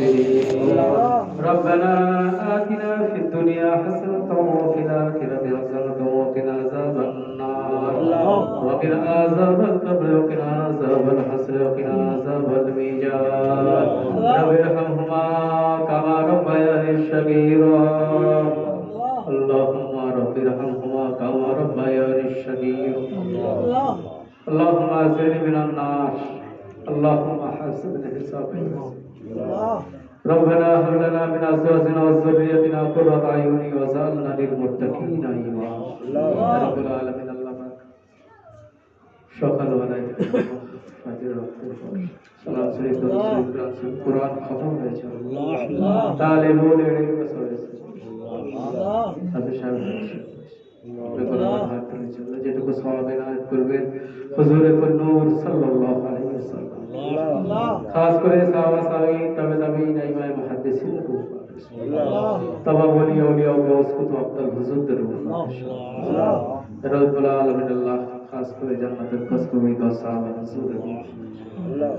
المحسنين ربنا آتنا في الدنيا حسنة وفي الآخرة حسنة وقنا عذاب النار وقنا عذاب القبر وقنا عذاب الحسر وقنا عذاب الميزان رب ارحمهما كما ربياني صغيرا اللهم رب ارحمهما كما ربياني صغيرا اللهم اعذني من النار اللهم حاسبني حسابا ربنا هب لنا من ازواجنا وذريتنا قرة اعين واجعلنا للمتقين اماما يا رب العالمين আল্লাহ পাক সকালবেলায় ফাজর ওয়াক্তের পর সালাত শরীফ কোরআন খতম হয়েছে আল্লাহ তাআলা বলে রেখেছে আল্লাহ তাদের সামনে যেটুকু সওয়াব এনায়েত করবেন হুজুরে নূর সাল্লাল্লাহু আলাইহি ওয়াসাল্লাম খাস করে সাহাবা সাহাবী তাবেঈন ইমাম মুহাদ্দিসিন তাবাউলি আউলিয়া গাউস কুতুব আব্দুল হুজুরদের আল্লাহ রব্বুল আলামিন আল্লাহ খাস করে জান্নাতের খুশখবরি দাও সাহাবা হুজুরের আল্লাহ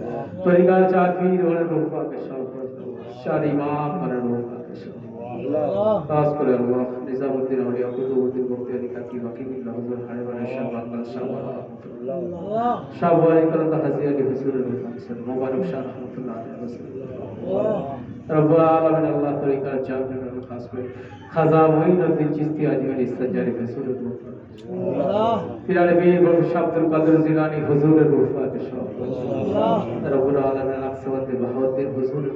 তরিকার চাকরি ওরে রূপা কে সব শার ইমাম করে রূপা কে সব খাস করে আল্লাহ নিজামউদ্দিন আউলিয়া কুতুবউদ্দিন বখতিয়ারি কাকি বাকি বিল্লাহ হুজুর হায়বানের শাহবান শাহবান আল্লাহ শাহবানি করতে হাজিয়া কে হুজুরের রূপা কে মুবারক শাহ রাহমাতুল্লাহ আলাইহি রব্বুল আলামিন আল্লাহ তরিকার চাকরি খাস করে খাজা মুঈনুদ্দিন চিশতি আজমিরি সজ্জারি হুজুরের রূপা আল্লাহ পিরানে পীর শাহ আব্দুল কাদের জিলানী হুজুরের রূপা কে সব আল্লাহ রব্বুল আলামিন আকসাওয়াতে বাহাউদ্দিন হুজুরের